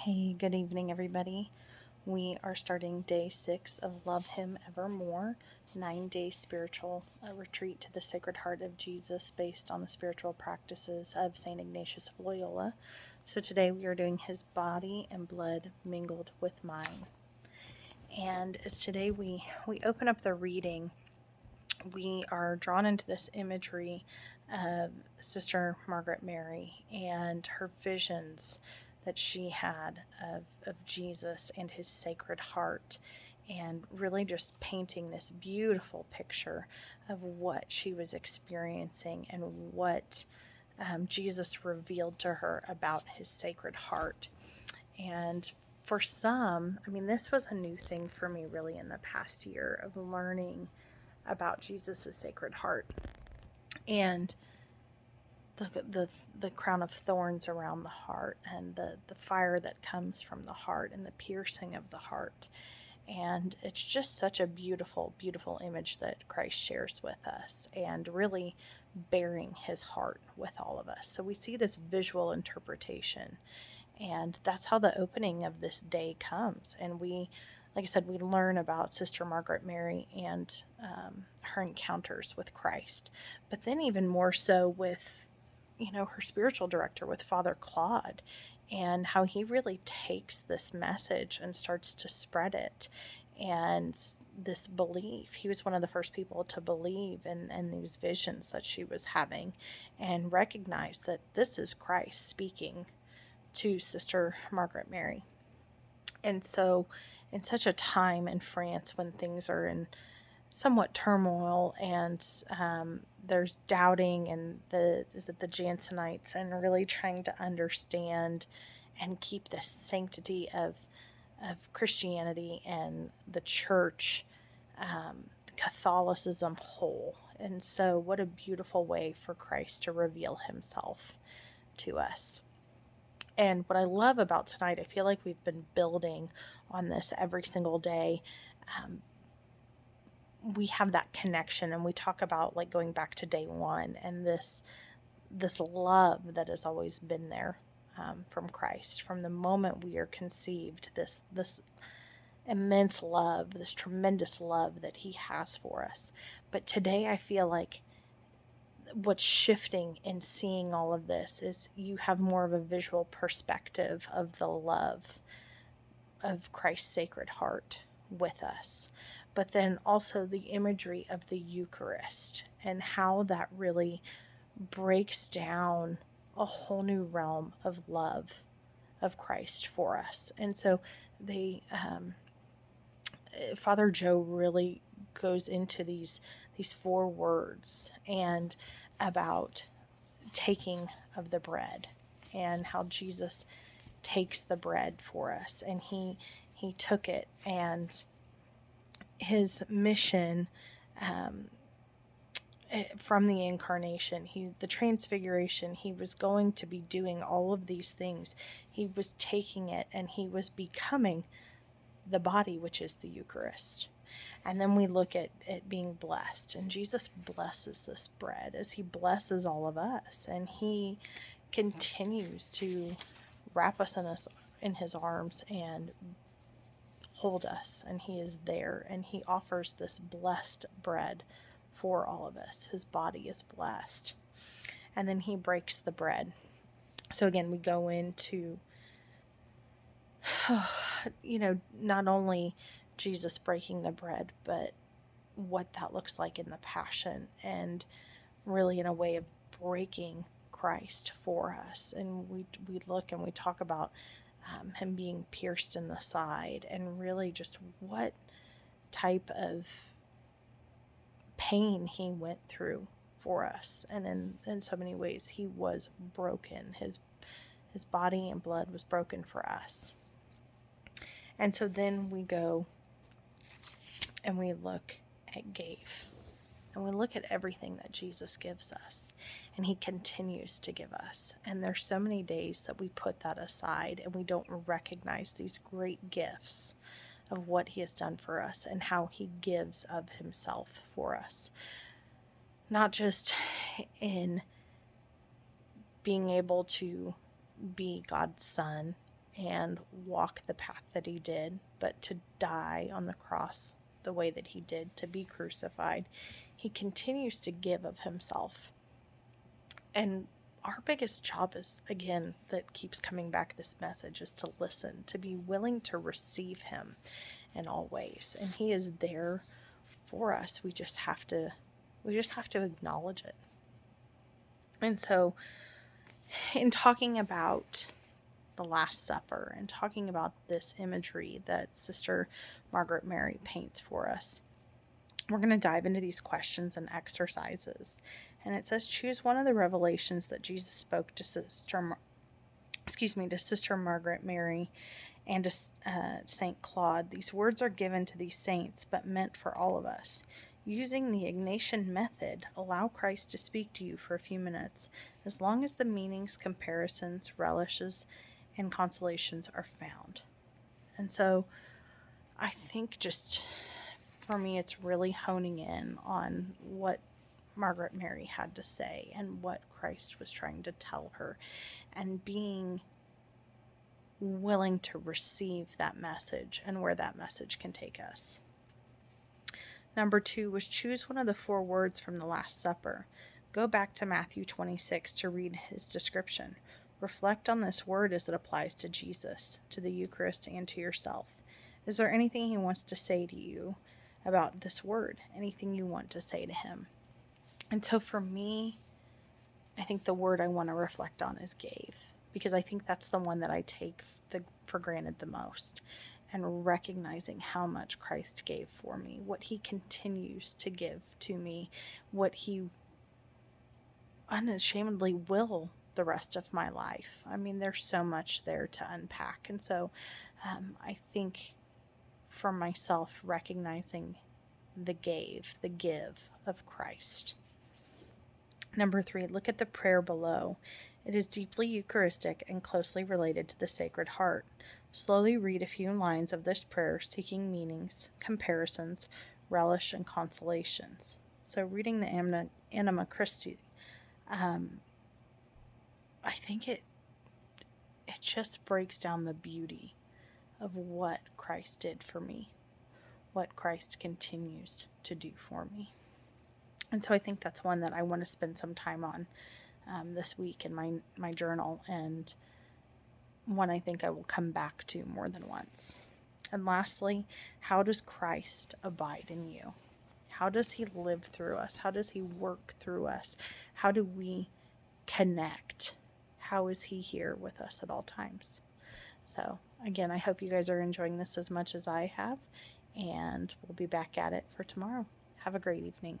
Hey, good evening, everybody. We are starting day 6 of Love Him Evermore, 9-day spiritual retreat to the Sacred Heart of Jesus based on the spiritual practices of St. Ignatius of Loyola. So today we are doing His body and blood mingled with mine. And as today we open up the reading, we are drawn into this imagery of Sister Margaret Mary and her visions that she had of Jesus and his Sacred Heart, and really just painting this beautiful picture of what she was experiencing and what Jesus revealed to her about his Sacred Heart. And for some, this was a new thing for me really in the past year of learning about Jesus' Sacred Heart and the crown of thorns around the heart, and the fire that comes from the heart, and the piercing of the heart. And it's just such a beautiful, beautiful image that Christ shares with us, and really bearing his heart with all of us. So we see this visual interpretation, and that's how the opening of this day comes. And we, like I said, we learn about Sister Margaret Mary and her encounters with Christ, but then even more so with, her spiritual director, with Father Claude, and how he really takes this message and starts to spread it. And this belief, he was one of the first people to believe in these visions that she was having, and recognize that this is Christ speaking to Sister Margaret Mary. And so, in such a time in France when things are in somewhat turmoil, and there's doubting, and the Jansenites, and really trying to understand and keep the sanctity of Christianity and the church, Catholicism whole. And so, what a beautiful way for Christ to reveal himself to us. And what I love about tonight, I feel like we've been building on this every single day. We have that connection, and we talk about like going back to day one, and this love that has always been there from Christ from the moment we are conceived. This immense love, this tremendous love that he has for us. But today I feel like what's shifting in seeing all of this is you have more of a visual perspective of the love of Christ's Sacred Heart with us, but then also the imagery of the Eucharist and how that really breaks down a whole new realm of love of Christ for us. And so Father Joe really goes into these 4 words, and about taking of the bread, and how Jesus takes the bread for us, and he took it, and his mission from the incarnation, the transfiguration, he was going to be doing all of these things. He was taking it, and he was becoming the body, which is the Eucharist. And then we look at it being blessed, and Jesus blesses this bread as he blesses all of us, and he continues to wrap us in his arms and hold us, and he is there, and he offers this blessed bread for all of us. His body is blessed. And then he breaks the bread. So again, we go into not only Jesus breaking the bread, but what that looks like in the Passion, and really in a way of breaking Christ for us. And we look and we talk about him being pierced in the side, and really just what type of pain he went through for us. And in so many ways he was broken. His body and blood was broken for us. And so then we go and we look at gave, and we look at everything that Jesus gives us, and he continues to give us. And there's so many days that we put that aside, and we don't recognize these great gifts of what he has done for us, and how he gives of himself for us. Not just in being able to be God's son and walk the path that he did, but to die on the cross the way that he did, to be crucified, he continues to give of himself. And our biggest job is, again, that keeps coming back, this message, is to listen, to be willing to receive him in all ways. And he is there for us. We just have to acknowledge it. And so, in talking about the Last Supper and talking about this imagery that Sister Margaret Mary paints for us, we're going to dive into these questions and exercises. And it says, choose one of the revelations that Jesus spoke to Sister Margaret Mary and to St. Claude. These words are given to these saints, but meant for all of us. Using the Ignatian method, allow Christ to speak to you for a few minutes, as long as the meanings, comparisons, relishes, and consolations are found. And so I think just for me, it's really honing in on what Margaret Mary had to say and what Christ was trying to tell her, and being willing to receive that message and where that message can take us. Number 2 was choose one of the 4 words from the Last Supper. Go back to Matthew 26 to read his description. Reflect on this word as it applies to Jesus, to the Eucharist, and to yourself. Is there anything he wants to say to you about this word? Anything you want to say to him? And so for me, I think the word I want to reflect on is gave, because I think that's the one that I take for granted the most. And recognizing how much Christ gave for me, what he continues to give to me, what he unashamedly will the rest of my life. I mean, there's so much there to unpack. And so I think for myself, recognizing the give of Christ. Number 3, look at the prayer below. It is deeply Eucharistic and closely related to the Sacred Heart. Slowly read a few lines of this prayer, seeking meanings, comparisons, relish, and consolations. So reading the Anima Christi, I think it just breaks down the beauty of what Christ did for me, what Christ continues to do for me. And so I think that's one that I want to spend some time on this week in my journal, and one I think I will come back to more than once. And lastly, how does Christ abide in you? How does he live through us? How does he work through us? How do we connect? How is he here with us at all times? So again, I hope you guys are enjoying this as much as I have, and we'll be back at it for tomorrow. Have a great evening.